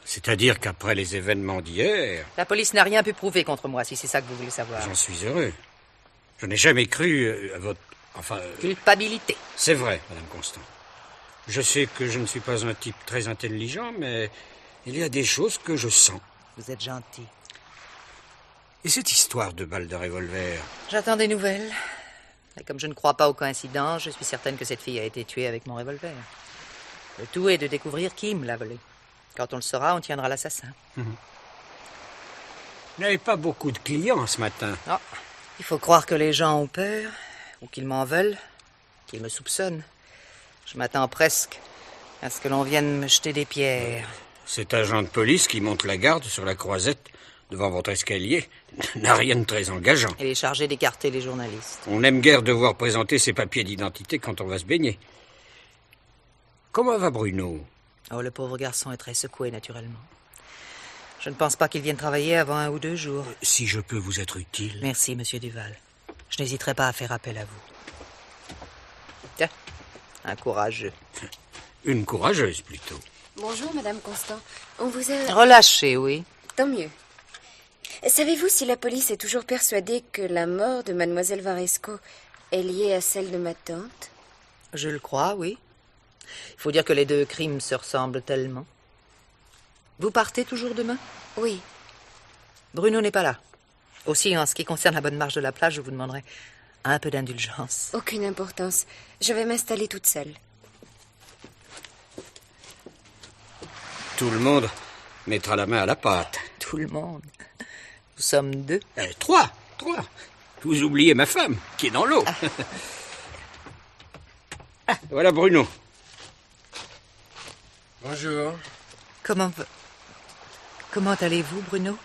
C'est-à-dire qu'après les événements d'hier... La police n'a rien pu prouver contre moi, si c'est ça que vous voulez savoir. J'en suis heureux. Je n'ai jamais cru à votre... Enfin... Culpabilité. C'est vrai, Madame Constant. Je sais que je ne suis pas un type très intelligent, mais il y a des choses que je sens. Vous êtes gentil. Et cette histoire de balle de revolver? J'attends des nouvelles. Et comme je ne crois pas aux coïncidences, je suis certaine que cette fille a été tuée avec mon revolver. Le tout est de découvrir qui me l'a volé. Quand on le saura, on tiendra l'assassin. Vous n'avez pas beaucoup de clients ce matin. Non. Il faut croire que les gens ont peur, ou qu'ils m'en veulent, qu'ils me soupçonnent. Je m'attends presque à ce que l'on vienne me jeter des pierres. Cet agent de police qui monte la garde sur la croisette devant votre escalier n'a rien de très engageant. Il est chargé d'écarter les journalistes. On n'aime guère devoir présenter ses papiers d'identité quand on va se baigner. Comment va Bruno? Oh, le pauvre garçon est très secoué, naturellement. Je ne pense pas qu'il vienne travailler avant 1 ou 2 jours. Si je peux vous être utile... Merci, monsieur Duval. Je n'hésiterai pas à faire appel à vous. Tiens, un courageux. Une courageuse, plutôt. Bonjour, Madame Constant. On vous a... Relâché, oui. Tant mieux. Savez-vous si la police est toujours persuadée que la mort de Mademoiselle Varesco est liée à celle de ma tante? Je le crois, oui. Il faut dire que les 2 crimes se ressemblent tellement. Vous partez toujours demain? Oui. Bruno n'est pas là. Aussi, en ce qui concerne la bonne marche de la plage, je vous demanderai un peu d'indulgence. Aucune importance. Je vais m'installer toute seule. Tout le monde mettra la main à la pâte. Tout le monde. Nous sommes 2. 3. Vous oubliez ma femme, qui est dans l'eau. Voilà Bruno. Bonjour. Comment allez-vous, Bruno?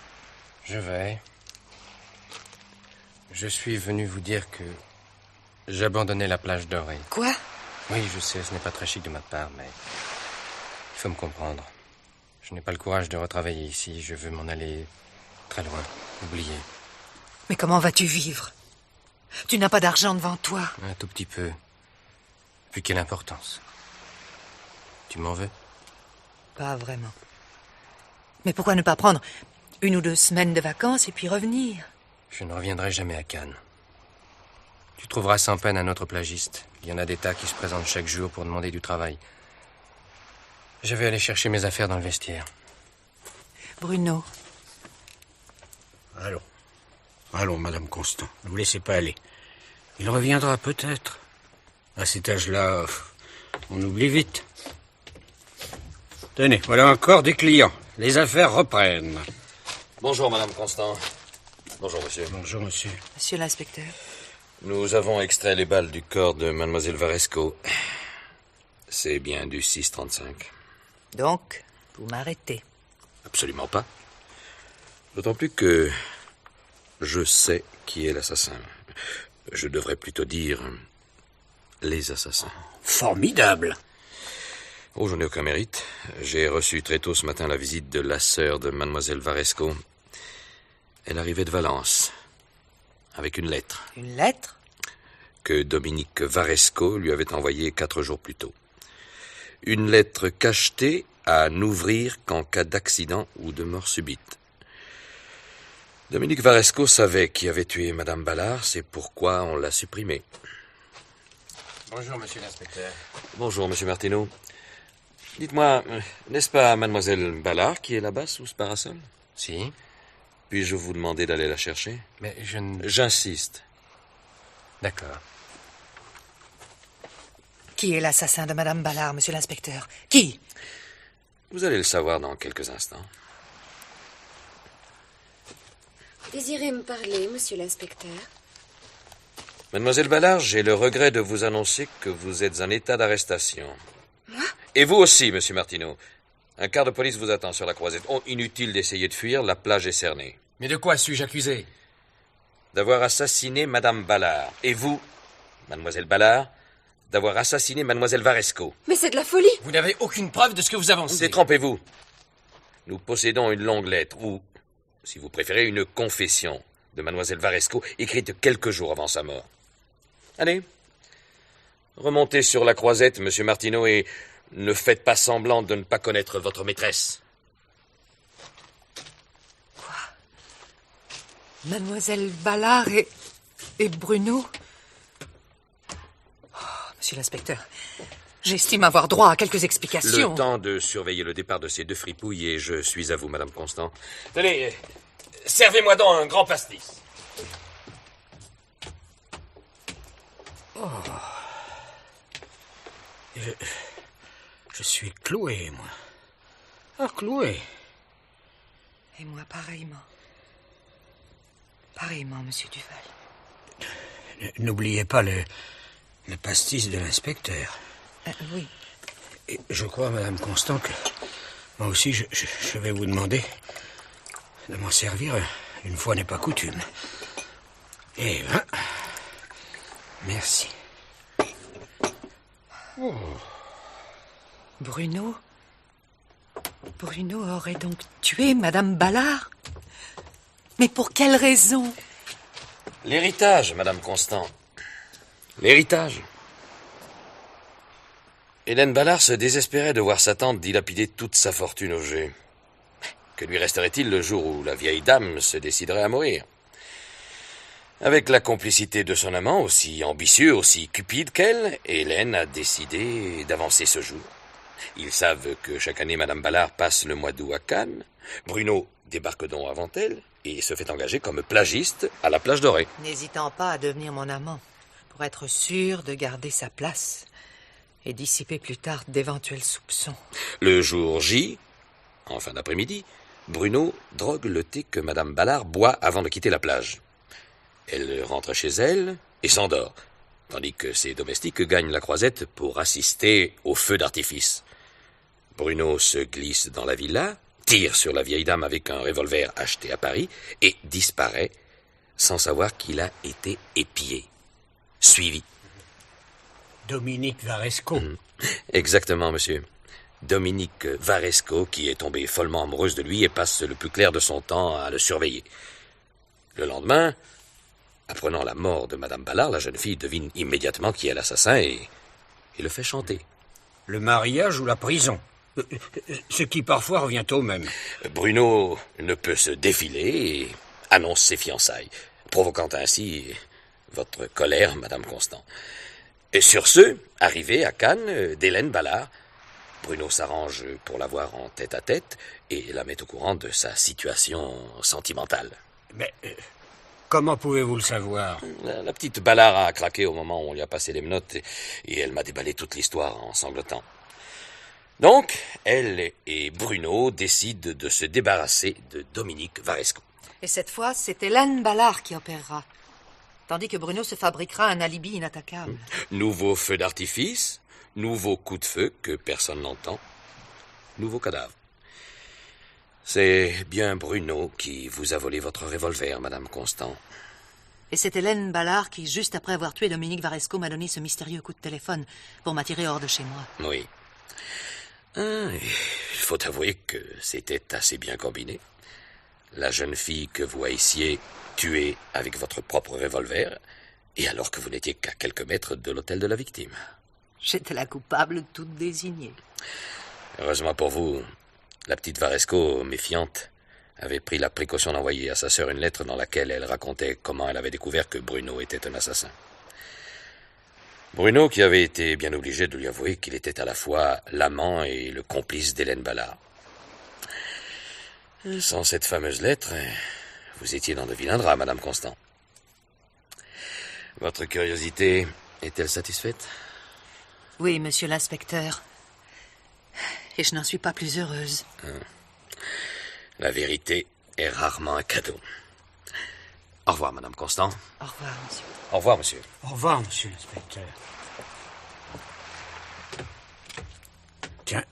Je vais. Je suis venu vous dire que j'abandonnais la plage dorée. Quoi? Oui, je sais, ce n'est pas très chic de ma part, mais il faut me comprendre. Je n'ai pas le courage de retravailler ici. Je veux m'en aller très loin, oublier. Mais comment vas-tu vivre? Tu n'as pas d'argent devant toi. Un tout petit peu. Puis quelle importance? Tu m'en veux? Pas vraiment. Mais pourquoi ne pas prendre 1 ou 2 semaines de vacances et puis revenir? Je ne reviendrai jamais à Cannes. Tu trouveras sans peine un autre plagiste. Il y en a des tas qui se présentent chaque jour pour demander du travail. Je vais aller chercher mes affaires dans le vestiaire. Bruno. Allons. Allons, Madame Constant. Ne vous laissez pas aller. Il reviendra peut-être. À cet âge-là, on oublie vite. Tenez, voilà encore des clients. Les affaires reprennent. Bonjour, Madame Constant. Bonjour, monsieur. Bonjour, monsieur. Monsieur l'inspecteur. Nous avons extrait les balles du corps de Mademoiselle Varesco. C'est bien du 6,35. Donc, vous m'arrêtez. Absolument pas. D'autant plus que je sais qui est l'assassin. Je devrais plutôt dire les assassins. Formidable. Oh, je n'ai aucun mérite. J'ai reçu très tôt ce matin la visite de la sœur de Mademoiselle Varesco. Elle arrivait de Valence, avec une lettre. Une lettre? Que Dominique Varesco lui avait envoyée 4 jours plus tôt. Une lettre cachetée à n'ouvrir qu'en cas d'accident ou de mort subite. Dominique Varesco savait qui avait tué Madame Ballard, c'est pourquoi on l'a supprimée. Bonjour, monsieur l'inspecteur. Bonjour, monsieur Martineau. Dites-moi, n'est-ce pas Mademoiselle Ballard qui est là-bas sous ce parasol? Si. Puis-je vous demander d'aller la chercher? Mais je ne... J'insiste. D'accord. Qui est l'assassin de Madame Ballard, monsieur l'inspecteur? Qui? Vous allez le savoir dans quelques instants. Désirez me parler, monsieur l'inspecteur? Mademoiselle Ballard, j'ai le regret de vous annoncer que vous êtes en état d'arrestation. Moi? Et vous aussi, monsieur Martineau. Un quart de police vous attend sur la croisette. Oh, inutile d'essayer de fuir, la plage est cernée. Mais de quoi suis-je accusé? D'avoir assassiné Madame Ballard. Et vous, Mademoiselle Ballard, d'avoir assassiné Mademoiselle Varesco. Mais c'est de la folie! Vous n'avez aucune preuve de ce que vous avancez. Détrompez-vous. Nous possédons une longue lettre, ou, si vous préférez, une confession de Mademoiselle Varesco, écrite quelques jours avant sa mort. Allez, remontez sur la croisette, monsieur Martineau, et ne faites pas semblant de ne pas connaître votre maîtresse. Quoi? Mademoiselle Ballard et Bruno? Oh, monsieur l'inspecteur, j'estime avoir droit à quelques explications. Le temps de surveiller le départ de ces 2 fripouilles, et je suis à vous, madame Constant. Tenez, servez-moi donc un grand pastis. Oh. Je suis cloué, moi. Ah, cloué. Et moi, pareillement. Pareillement, monsieur Duval. N'oubliez pas le pastis de l'inspecteur. Oui. Et je crois, madame Constant, que moi aussi, je vais vous demander de m'en servir. Une fois n'est pas coutume. Eh bien, merci. Oh. Bruno aurait donc tué Madame Ballard? Mais pour quelle raison? L'héritage, madame Constant. L'héritage. Hélène Ballard se désespérait de voir sa tante dilapider toute sa fortune au jet. Que lui resterait-il le jour où la vieille dame se déciderait à mourir? Avec la complicité de son amant, aussi ambitieux, aussi cupide qu'elle, Hélène a décidé d'avancer ce jour. Ils savent que chaque année, madame Ballard passe le mois d'août à Cannes. Bruno débarque donc avant elle et se fait engager comme plagiste à la plage dorée. N'hésitant pas à devenir mon amant, pour être sûr de garder sa place et dissiper plus tard d'éventuels soupçons. Le jour J, en fin d'après-midi, Bruno drogue le thé que madame Ballard boit avant de quitter la plage. Elle rentre chez elle et s'endort, tandis que ses domestiques gagnent la croisette pour assister au feu d'artifice. Bruno se glisse dans la villa, tire sur la vieille dame avec un revolver acheté à Paris et disparaît sans savoir qu'il a été épié, suivi. Dominique Varesco. Exactement, monsieur. Dominique Varesco, qui est tombée follement amoureuse de lui et passe le plus clair de son temps à le surveiller. Le lendemain, apprenant la mort de Madame Ballard, la jeune fille devine immédiatement qui est l'assassin et le fait chanter. Le mariage ou la prison. Ce qui parfois revient au même. Bruno ne peut se défiler et annonce ses fiançailles, provoquant ainsi votre colère, Madame Constant. Et sur ce, arrivée à Cannes d'Hélène Ballard, Bruno s'arrange pour la voir en tête-à-tête et la met au courant de sa situation sentimentale. Mais comment pouvez-vous le savoir? La petite Ballard a craqué au moment où on lui a passé les menottes et elle m'a déballé toute l'histoire en sanglotant. Donc, elle et Bruno décident de se débarrasser de Dominique Varesco. Et cette fois, c'est Hélène Ballard qui opérera. Tandis que Bruno se fabriquera un alibi inattaquable. Nouveau feu d'artifice, nouveau coup de feu que personne n'entend, nouveau cadavre. C'est bien Bruno qui vous a volé votre revolver, Madame Constant. Et c'est Hélène Ballard qui, juste après avoir tué Dominique Varesco, m'a donné ce mystérieux coup de téléphone pour m'attirer hors de chez moi. Oui. Il faut avouer que c'était assez bien combiné. La jeune fille que vous haissiez tuée avec votre propre revolver, et alors que vous n'étiez qu'à quelques mètres de l'hôtel de la victime. J'étais la coupable toute désignée. Heureusement pour vous, la petite Varesco, méfiante, avait pris la précaution d'envoyer à sa sœur une lettre dans laquelle elle racontait comment elle avait découvert que Bruno était un assassin. Bruno qui avait été bien obligé de lui avouer qu'il était à la fois l'amant et le complice d'Hélène Ballard. Sans cette fameuse lettre, vous étiez dans de vilains draps, Madame Constant. Votre curiosité est-elle satisfaite? Oui, monsieur l'inspecteur. Et je n'en suis pas plus heureuse. La vérité est rarement un cadeau. Au revoir, Madame Constant. Au revoir, monsieur. Au revoir, monsieur. Au revoir, monsieur l'inspecteur. Tiens,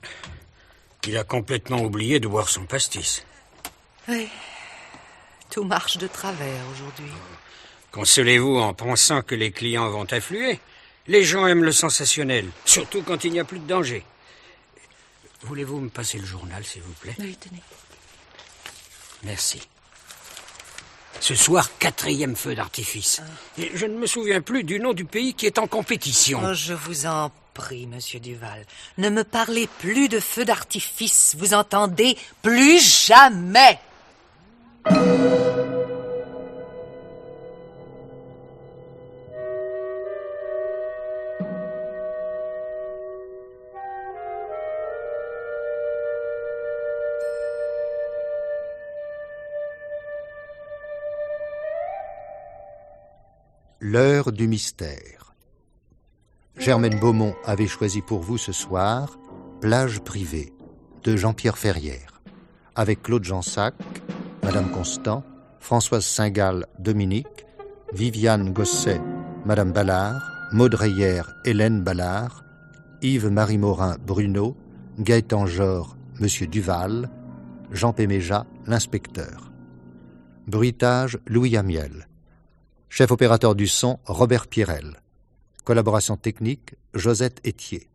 il a complètement oublié de boire son pastis. Oui, tout marche de travers aujourd'hui. Consolez-vous en pensant que les clients vont affluer. Les gens aiment le sensationnel, surtout quand il n'y a plus de danger. Voulez-vous me passer le journal, s'il vous plaît? Oui, tenez. Merci. Ce soir, 4e feu d'artifice. Et je ne me souviens plus du nom du pays qui est en compétition. Oh, je vous en prie, monsieur Duval. Ne me parlez plus de feu d'artifice, vous entendez? Plus jamais! L'heure du mystère. Germaine Beaumont avait choisi pour vous ce soir Plage privée de Jean-Pierre Ferrière, avec Claude Jansac, Madame Constant, Françoise Saint-Gall, Dominique, Viviane Gosset, Madame Ballard, Maud Reyer, Hélène Ballard, Yves-Marie Morin, Bruno, Gaëtan Jor, Monsieur Duval, Jean Péméja, l'inspecteur. Bruitage, Louis Amiel. Chef opérateur du son, Robert Pirel. Collaboration technique, Josette Étier.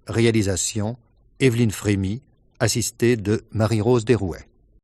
Réalisation, Evelyne Frémy, assistée de Marie-Rose Desrouets.